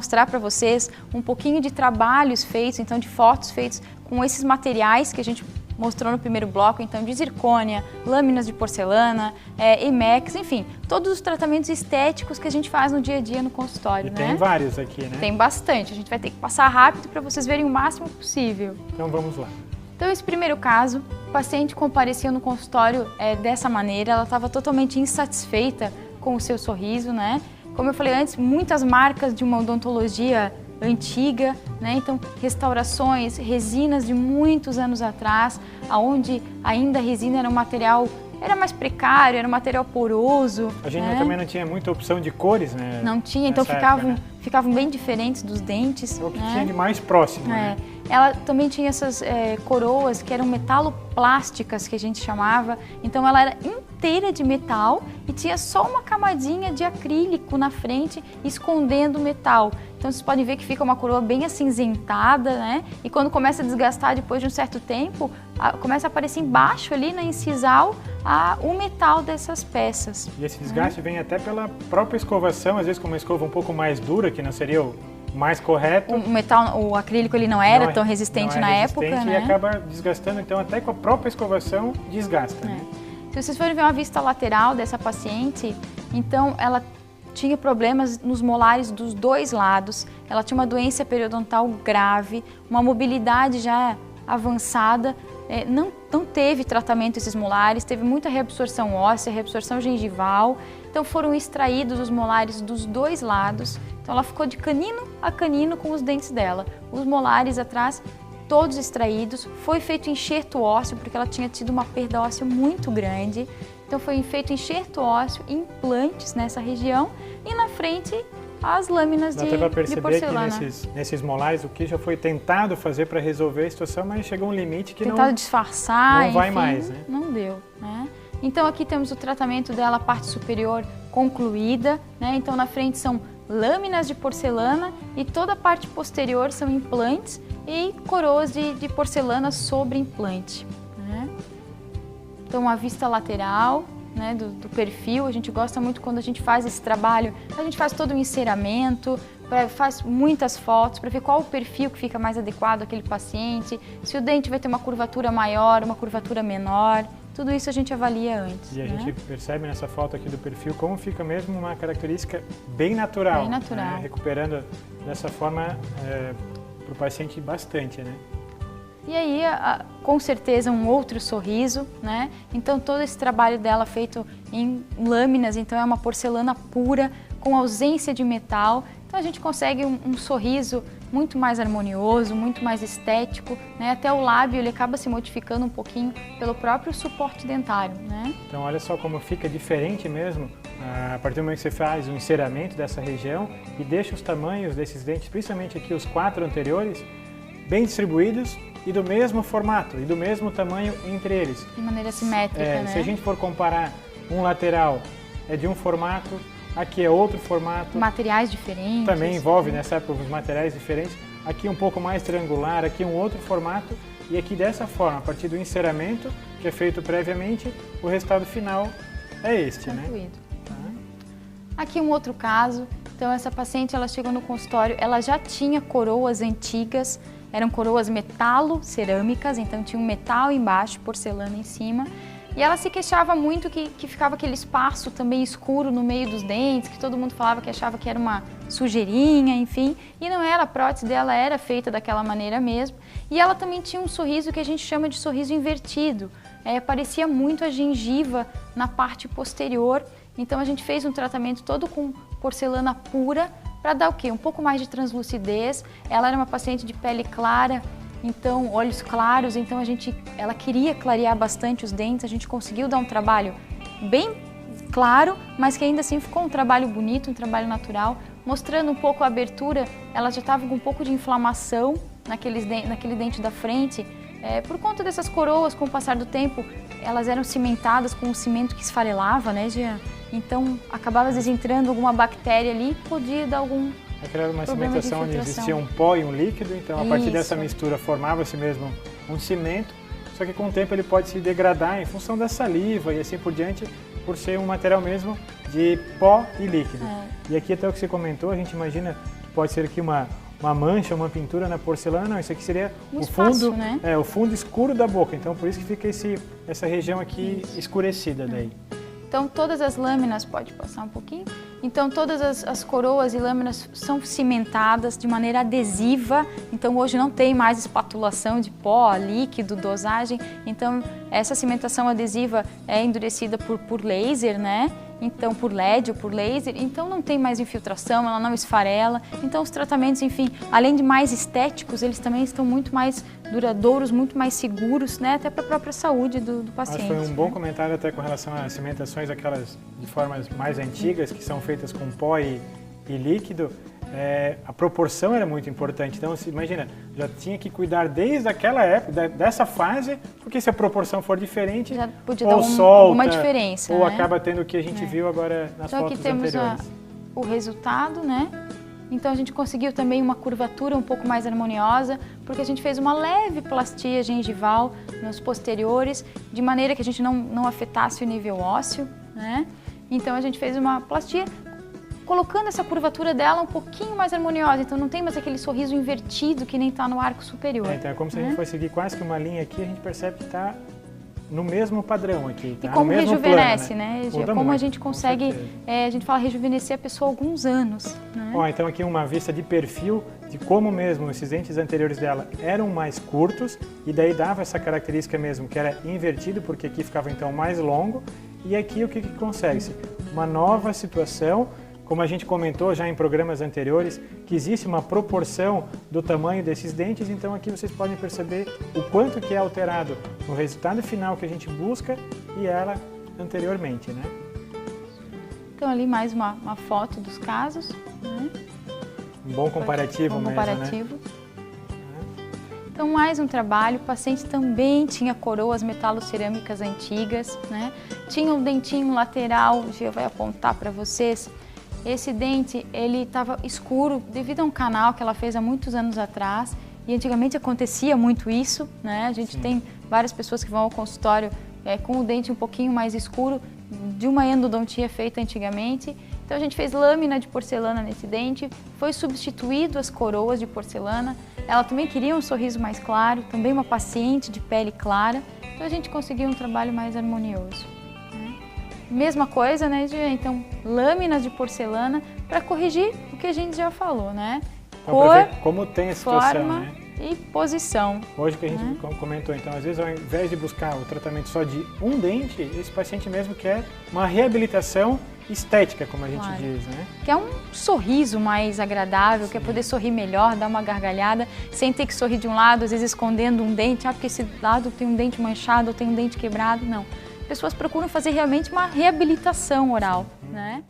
mostrar para vocês um pouquinho de trabalhos feitos, então de fotos feitas com esses materiais que a gente mostrou no primeiro bloco, então de zircônia, lâminas de porcelana, IMEX, enfim, todos os tratamentos estéticos que a gente faz no dia a dia no consultório, né? Tem vários aqui, né? Tem bastante, a gente vai ter que passar rápido para vocês verem o máximo possível. Então vamos lá. Então esse primeiro caso, o paciente compareceu no consultório dessa maneira, ela estava totalmente insatisfeita com o seu sorriso, né? Como eu falei antes, muitas marcas de uma odontologia antiga, né? Então restaurações, resinas de muitos anos atrás, onde ainda a resina era um material, era mais precário, era um material poroso. A gente também não tinha muita opção de cores, né? Não tinha, então ficavam bem diferentes dos dentes. É o que tinha de mais próximo, né? Ela também tinha essas coroas que eram metaloplásticas, que a gente chamava. Então ela era inteira de metal e tinha só uma camadinha de acrílico na frente, escondendo o metal. Então vocês podem ver que fica uma coroa bem acinzentada, né? E quando começa a desgastar depois de um certo tempo, começa a aparecer embaixo ali na incisal o metal dessas peças. E esse desgaste vem até pela própria escovação, às vezes com uma escova um pouco mais dura, que não seria o mais correto. O acrílico ele não era tão resistente na época, né? E acaba desgastando, então até com a própria escovação desgasta, né? Se vocês forem ver uma vista lateral dessa paciente, então ela tinha problemas nos molares dos dois lados, ela tinha uma doença periodontal grave, uma mobilidade já avançada, não teve tratamento esses molares, teve muita reabsorção óssea, reabsorção gengival, então foram extraídos os molares dos dois lados, então ela ficou de canino a canino com os dentes dela, os molares atrás todos extraídos, foi feito enxerto ósseo porque ela tinha tido uma perda óssea muito grande, então foi feito enxerto ósseo, implantes nessa região e na frente as lâminas de porcelana. Dá para perceber que nesses molares o que já foi tentado fazer para resolver a situação, mas chegou um limite que tentado disfarçar, não vai mais, né? Não deu, né? Então aqui temos o tratamento dela, a parte superior concluída, né? Então na frente são lâminas de porcelana e toda a parte posterior são implantes e coroas de porcelana sobre implante, né? Então a vista lateral, né, do perfil, a gente gosta muito quando a gente faz esse trabalho, a gente faz todo o enceramento, faz muitas fotos para ver qual o perfil que fica mais adequado àquele paciente, se o dente vai ter uma curvatura maior, uma curvatura menor, tudo isso a gente avalia antes. E a gente percebe nessa foto aqui do perfil como fica mesmo uma característica bem natural. Bem natural. Né? Recuperando dessa forma para o paciente bastante, né? E aí, com certeza, um outro sorriso, né? Então, todo esse trabalho dela feito em lâminas, então é uma porcelana pura, com ausência de metal. Então, a gente consegue um sorriso muito mais harmonioso, muito mais estético, né? Até o lábio, ele acaba se modificando um pouquinho pelo próprio suporte dentário, né? Então, olha só como fica diferente mesmo, a partir do momento que você faz o enceramento dessa região e deixa os tamanhos desses dentes, principalmente aqui os 4 anteriores, bem distribuídos, e do mesmo formato, e do mesmo tamanho entre eles. De maneira simétrica, né? Se a gente for comparar, um lateral é de um formato, aqui é outro formato. Materiais diferentes. Também envolve nessa época os materiais diferentes. Aqui um pouco mais triangular, aqui um outro formato. E aqui dessa forma, a partir do enceramento, que é feito previamente, o resultado final é este, concluído, né? Aqui um outro caso. Então essa paciente, ela chegou no consultório, ela já tinha coroas antigas, eram coroas metalo-cerâmicas, então tinha um metal embaixo, porcelana em cima. E ela se queixava muito que ficava aquele espaço também escuro no meio dos dentes, que todo mundo falava que achava que era uma sujeirinha, enfim. E não era, a prótese dela era feita daquela maneira mesmo. E ela também tinha um sorriso que a gente chama de sorriso invertido. Parecia muito a gengiva na parte posterior. Então a gente fez um tratamento todo com porcelana pura, para dar o quê? Um pouco mais de translucidez. Ela era uma paciente de pele clara, então olhos claros, então ela queria clarear bastante os dentes, a gente conseguiu dar um trabalho bem claro, mas que ainda assim ficou um trabalho bonito, um trabalho natural, mostrando um pouco a abertura. Ela já estava com um pouco de inflamação naquele dente da frente, por conta dessas coroas, com o passar do tempo, elas eram cimentadas com um cimento que esfarelava, né, Jean? Então, acabava às vezes entrando alguma bactéria ali, podia dar algum Era uma cimentação onde existia um pó e um líquido, então a partir dessa mistura formava-se mesmo um cimento, só que com o tempo ele pode se degradar em função da saliva e assim por diante, por ser um material mesmo de pó e líquido. E aqui até o que você comentou, a gente imagina pode ser aqui uma mancha, uma pintura na porcelana, não, isso aqui seria Um o espaço, fundo, né? o fundo escuro da boca, então por isso que fica essa região aqui escurecida daí. Então todas as lâminas, pode passar um pouquinho, então todas as coroas e lâminas são cimentadas de maneira adesiva, então hoje não tem mais espatulação de pó, líquido, dosagem, então essa cimentação adesiva é endurecida por laser, né? Então por LED ou por laser, então não tem mais infiltração, ela não esfarela, então os tratamentos, enfim, além de mais estéticos, eles também estão muito mais duradouros, muito mais seguros, né? Até para a própria saúde do paciente. Acho que foi um bom né? comentário até com relação às cimentações, aquelas de formas mais antigas, que são feitas com pó e líquido. A proporção era muito importante, então imagina, já tinha que cuidar desde aquela época, dessa fase, porque se a proporção for diferente, Já podia ou dar solta, alguma diferença, ou né? acaba tendo o que a gente viu agora nas Então fotos aqui temos anteriores. o resultado, né? Então a gente conseguiu também uma curvatura um pouco mais harmoniosa, porque a gente fez uma leve plastia gengival nos posteriores, de maneira que a gente não afetasse o nível ósseo, né? Então a gente fez uma plastia colocando essa curvatura dela um pouquinho mais harmoniosa, então não tem mais aquele sorriso invertido que nem está no arco superior. Então é como se a gente fosse seguir quase que uma linha aqui, a gente percebe que está no mesmo padrão aqui. Tá? E como no mesmo rejuvenesce, plano, né? Muda Como muito, a gente consegue, a gente fala rejuvenescer a pessoa há alguns anos, né? Ó, então aqui uma vista de perfil de como mesmo esses dentes anteriores dela eram mais curtos e daí dava essa característica mesmo, que era invertido, porque aqui ficava então mais longo, e aqui o que consegue-se? Uma nova situação. Como a gente comentou já em programas anteriores, que existe uma proporção do tamanho desses dentes, então aqui vocês podem perceber o quanto que é alterado no resultado final que a gente busca e ela anteriormente, né? Então ali mais uma foto dos casos, né? Um bom comparativo Um mesmo, comparativo. né? Então mais um trabalho, o paciente também tinha coroas metalocerâmicas antigas, né? Tinha um dentinho lateral, o Gia vai apontar para vocês. Esse dente, ele estava escuro devido a um canal que ela fez há muitos anos atrás e antigamente acontecia muito isso, né? A gente tem várias pessoas que vão ao consultório com o dente um pouquinho mais escuro de uma endodontia feita antigamente. Então a gente fez lâmina de porcelana nesse dente, foi substituído as coroas de porcelana. Ela também queria um sorriso mais claro, também uma paciente de pele clara, então a gente conseguiu um trabalho mais harmonioso. Mesma coisa, né, Gia? Então, lâminas de porcelana para corrigir o que a gente já falou, né? Então, Cor, para ver como tem a situação, forma né? e posição. Hoje que a gente comentou, então, às vezes ao invés de buscar o tratamento só de um dente, esse paciente mesmo quer uma reabilitação estética, como a gente diz, né? Quer um sorriso mais agradável, quer poder sorrir melhor, dar uma gargalhada, sem ter que sorrir de um lado, às vezes escondendo um dente, porque esse lado tem um dente manchado ou tem um dente quebrado, não. Pessoas procuram fazer realmente uma reabilitação oral, né?